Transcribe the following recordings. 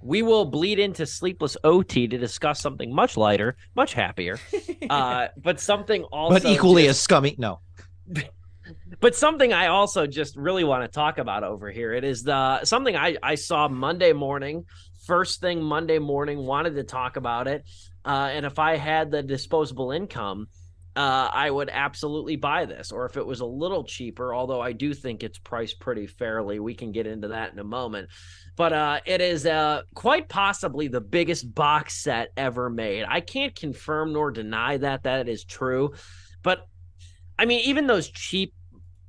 we will bleed into Sleepless OT to discuss something much lighter, much happier, but something but also equally just as scummy. No. but something I also just really want to talk about over here. It is something I saw Monday morning, first thing Monday morning, wanted to talk about it. And if I had the disposable income, I would absolutely buy this. Or if it was a little cheaper, although I do think it's priced pretty fairly. We can get into that in a moment. But it is quite possibly the biggest box set ever made. I can't confirm nor deny that it is true. But I mean, even those cheap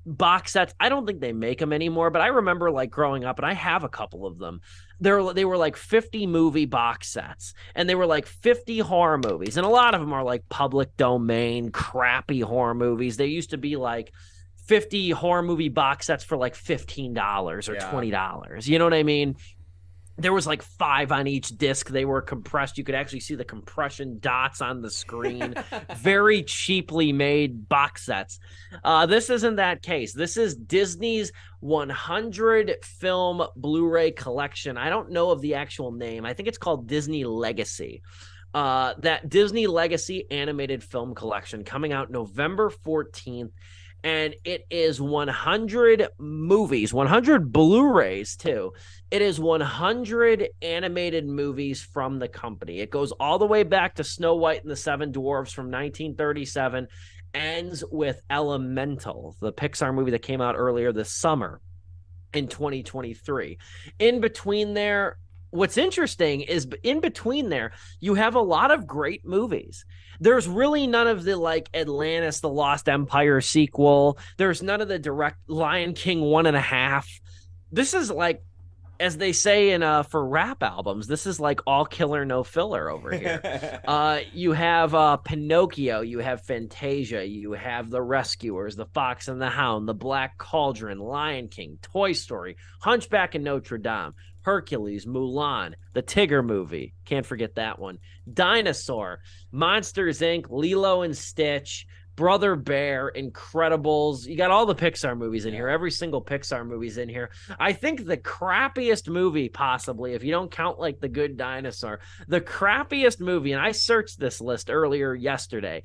box sets, I don't think they make them anymore, but I remember like growing up, and I have a couple of them. They were like 50 movie box sets, and they were like 50 horror movies, and a lot of them are like public domain crappy horror movies. They used to be like 50 horror movie box sets for like $15 or $20. You know what I mean? There was like 5 on each disc. They were compressed. You could actually see the compression dots on the screen. Very cheaply made box sets. This isn't that case. This is Disney's 100 film Blu-ray collection. I don't know of the actual name. I think it's called Disney Legacy. That Disney Legacy animated film collection coming out November 14th. And it is 100 movies, 100 Blu-rays too. It is 100 animated movies from the company. It goes all the way back to Snow White and the Seven Dwarfs from 1937, ends with Elemental, the Pixar movie that came out earlier this summer in 2023. In between there, what's interesting is in between there, you have a lot of great movies. There's really none of the like Atlantis, the Lost Empire sequel. There's none of the direct Lion King 1.5. This is like, as they say in for rap albums, this is like all killer, no filler over here. You have Pinocchio, you have Fantasia, you have The Rescuers, The Fox and the Hound, The Black Cauldron, Lion King, Toy Story, Hunchback of Notre Dame, Hercules, Mulan, the Tigger movie, can't forget that one, Dinosaur, Monsters Inc., Lilo and Stitch, Brother Bear, Incredibles. You got all the Pixar movies in here. Every single Pixar movie's in here. I think the crappiest movie, possibly, if you don't count like The Good Dinosaur, the crappiest movie, and I searched this list earlier yesterday,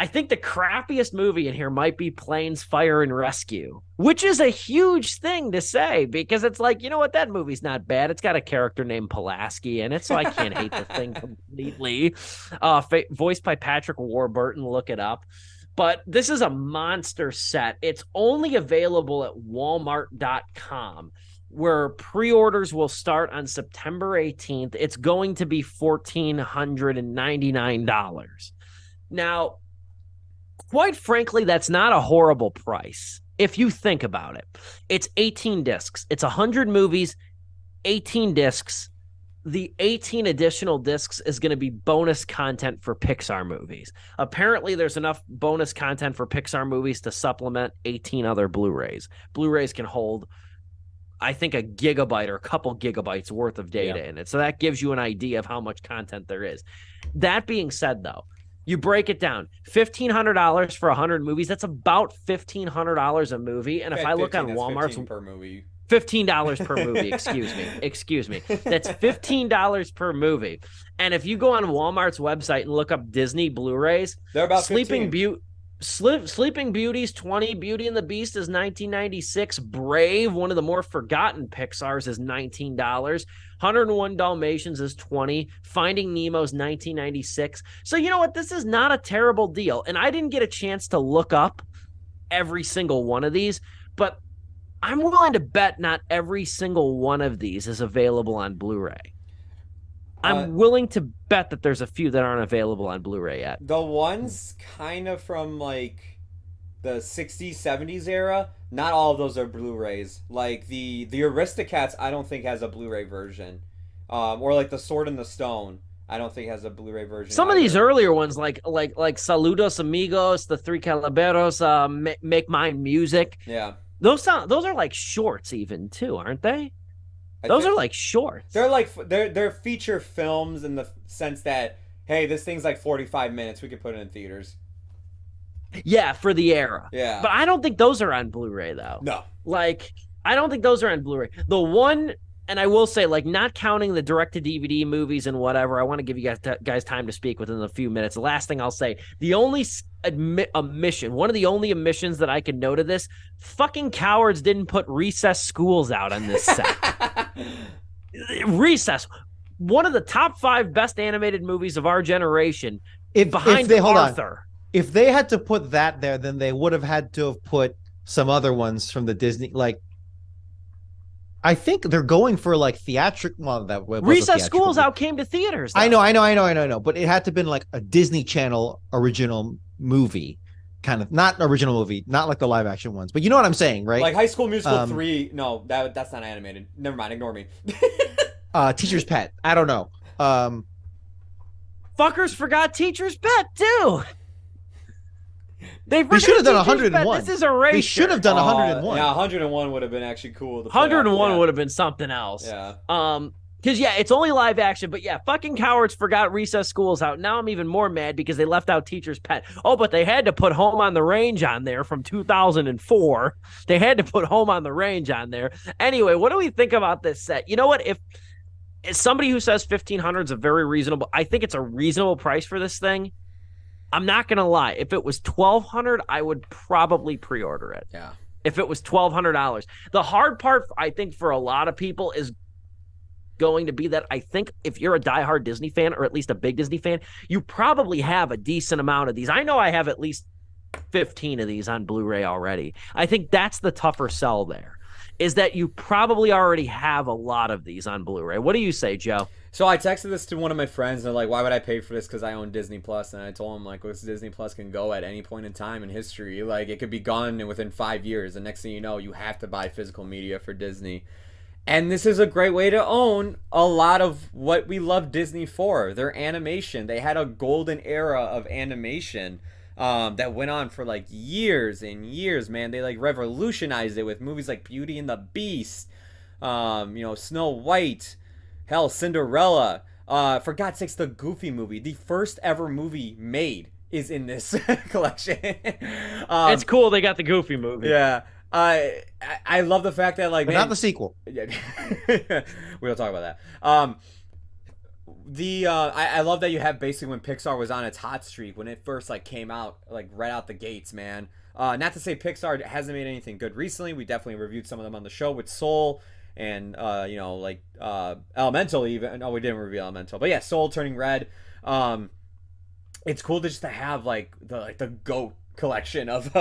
I think the crappiest movie in here might be Planes, Fire, and Rescue, which is a huge thing to say because it's like, you know what? That movie's not bad. It's got a character named Pulaski in it, so I can't hate the thing completely. Voiced by Patrick Warburton. Look it up. But this is a monster set. It's only available at Walmart.com, where pre-orders will start on September 18th. It's going to be $1,499. Now, quite frankly, that's not a horrible price if you think about it. It's 18 discs. It's 100 movies, 18 discs. The 18 additional discs is going to be bonus content for Pixar movies. Apparently, there's enough bonus content for Pixar movies to supplement 18 other Blu-rays. Blu-rays can hold, I think, a gigabyte or a couple gigabytes worth of data in it. So that gives you an idea of how much content there is. That being said, though, you break it down, $1,500 for 100 movies. That's about $1,500 a movie. And if I look on Walmart's per movie, $15 per movie, excuse me. That's $15 per movie. And if you go on Walmart's website and look up Disney Blu-rays, they're about Sleeping Beauty's 20, Beauty and the Beast is $19.96, Brave, one of the more forgotten Pixars, is $19, 101 Dalmatians is $20, Finding Nemo's $19.96. So you know what? This is not a terrible deal. And I didn't get a chance to look up every single one of these, but I'm willing to bet not every single one of these is available on Blu-ray. I'm willing to bet that there's a few that aren't available on Blu-ray yet. The ones kind of from like the 60s, 70s era, not all of those are Blu-rays. Like the Aristocats, I don't think has a Blu-ray version. Or like the Sword in the Stone, I don't think has a Blu-ray version. Some of these earlier ones, like Saludos Amigos, the Three Caballeros, Make Mine Music. Yeah. Those are like shorts even too, aren't they? Those are like shorts. They're feature films in the sense that, hey, this thing's like 45 minutes. We could put it in theaters. Yeah, for the era. Yeah. But I don't think those are on Blu-ray though. No. Like, I don't think those are on Blu-ray. The one, and I will say, like, not counting the direct to DVD movies and whatever, I want to give you guys time to speak within a few minutes. The last thing I'll say, the only omission, one of the only omissions that I can note of this, fucking cowards didn't put Recess Schools out on this set. Recess, one of the top 5 best animated movies of our generation, behind Arthur. If they had to put that there, then they would have had to have put some other ones from the Disney, like, I think they're going for like theatrical. Well, that Recess Schools out came to theaters. Though. I know. But it had to have been like a Disney Channel original movie, kind of, not original movie, not like the live action ones. But you know what I'm saying, right? Like High School Musical 3. No, that's not animated. Never mind. Ignore me. Teacher's Pet. I don't know. Fuckers forgot Teacher's Pet too. They should have done 101. This is a race. They should have done 101. Yeah, 101 would have been actually cool. 101 would have been something else. Yeah. Because it's only live action, but fucking cowards forgot Recess Schools out. Now I'm even more mad because they left out Teacher's Pet. Oh, but they had to put Home on the Range on there from 2004. They had to put Home on the Range on there. Anyway, what do we think about this set? You know what? If somebody who says 1,500 is a very reasonable, I think it's a reasonable price for this thing. I'm not going to lie. If it was $1,200, I would probably pre-order it. Yeah. If it was $1,200. The hard part, I think, for a lot of people is going to be that I think if you're a diehard Disney fan, or at least a big Disney fan, you probably have a decent amount of these. I know I have at least 15 of these on Blu-ray already. I think that's the tougher sell there, is that you probably already have a lot of these on Blu-ray. What do you say, Joe? So I texted this to one of my friends, and they're like, why would I pay for this? Because I own Disney Plus. And I told him, like, this Disney Plus can go at any point in time in history. Like, it could be gone within 5 years. And next thing you know, you have to buy physical media for Disney. And this is a great way to own a lot of what we love Disney for. Their animation. They had a golden era of animation that went on for, like, years and years, man. They, like, revolutionized it with movies like Beauty and the Beast, Snow White, hell, Cinderella. For God's sakes, the Goofy movie. The first ever movie made is in this collection. It's cool they got the Goofy movie. Yeah. I love the fact that, like, but not the sequel. Yeah. We'll talk about that. I love that you have basically when Pixar was on its hot streak, when it first, like, came out, like, right out the gates, man. Not to say Pixar hasn't made anything good recently. We definitely reviewed some of them on the show with Soul and Elemental even. No, we didn't review Elemental, but yeah, Soul, Turning Red. It's cool just to have like the GOAT collection of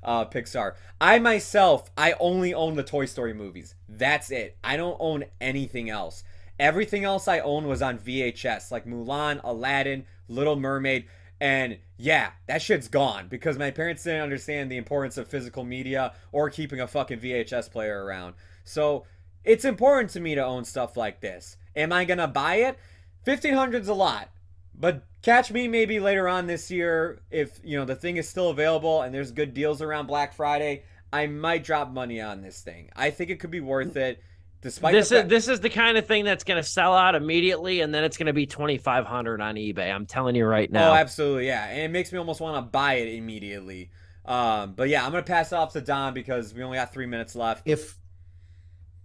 Pixar. I only own the Toy Story movies. That's it. I don't own anything else. Everything else I own was on VHS, like Mulan, Aladdin, Little Mermaid. And yeah, that shit's gone because my parents didn't understand the importance of physical media or keeping a fucking VHS player around. So it's important to me to own stuff like this. Am I going to buy it? 1,500's a lot. But catch me maybe later on this year if, the thing is still available and there's good deals around Black Friday. I might drop money on this thing. I think it could be worth it. Despite this is the kind of thing that's going to sell out immediately, and then it's going to be $2,500 on eBay. I'm telling you right now. Oh, absolutely, yeah. And it makes me almost want to buy it immediately. But yeah, I'm going to pass it off to Don because we only got 3 minutes left. If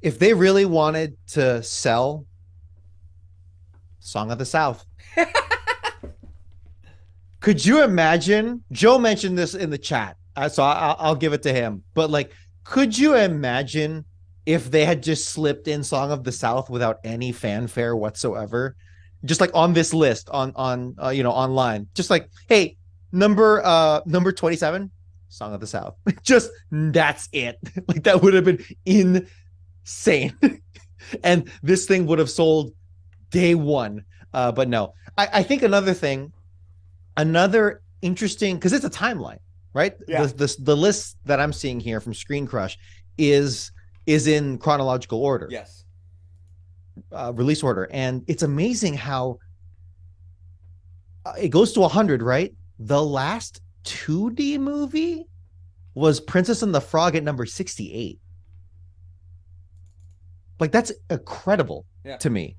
they really wanted to sell Song of the South, could you imagine? Joe mentioned this in the chat, so I'll give it to him. But like, could you imagine if they had just slipped in Song of the South without any fanfare whatsoever, just like on this list on online, just like, hey, number 27, Song of the South, just that's it. Like that would have been insane, and this thing would have sold day one. But no, I think another interesting, because it's a timeline, right? Yeah. The list that I'm seeing here from Screen Crush is in chronological order. Yes. Release order. And it's amazing how it goes to 100, right? The last 2D movie was Princess and the Frog at number 68. Like, that's incredible to me.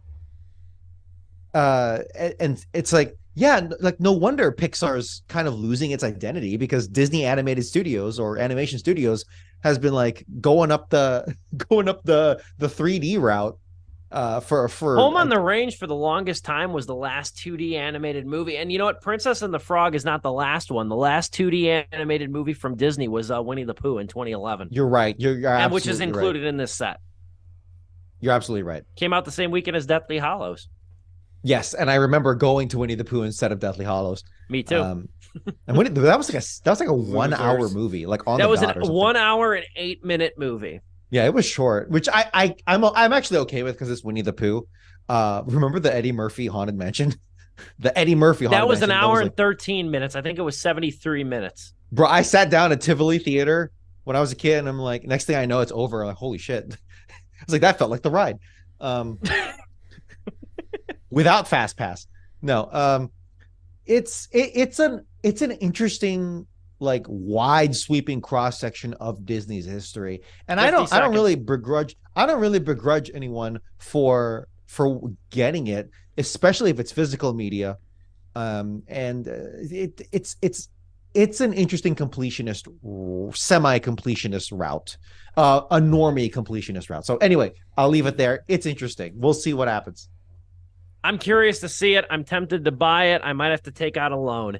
And it's like, yeah, like no wonder Pixar's kind of losing its identity, because Disney Animated Studios or Animation Studios has been like going up the 3D route for Home on the Range for the longest time was the last 2D animated movie. And you know what? Princess and the Frog is not the last one. The last 2D animated movie from Disney was Winnie the Pooh in 2011. You're right. You're and which is included in this set. You're absolutely right. Came out the same weekend as Deathly Hallows. Yes, and I remember going to Winnie the Pooh instead of Deathly Hallows. Me too. And that was like a 1 hour movie, like on that the was dot a 1 hour and 8 minute movie. Yeah, it was short, which I'm actually okay with because it's Winnie the Pooh. Remember the Eddie Murphy Haunted Mansion? The Eddie Murphy Haunted Mansion. That was an hour and 13 minutes. I think it was 73 minutes. Bro, I sat down at Tivoli Theater when I was a kid, and I'm like, next thing I know, it's over. I'm like, holy shit! I was like, that felt like the ride. Without Fast Pass, no. It's an interesting, like, wide sweeping cross section of Disney's history, and I don't really begrudge anyone for getting it, especially if it's physical media. It's an interesting completionist, semi-completionist route, a normie completionist route. So anyway, I'll leave it there. It's interesting. We'll see what happens. I'm curious to see it. I'm tempted to buy it. I might have to take out a loan.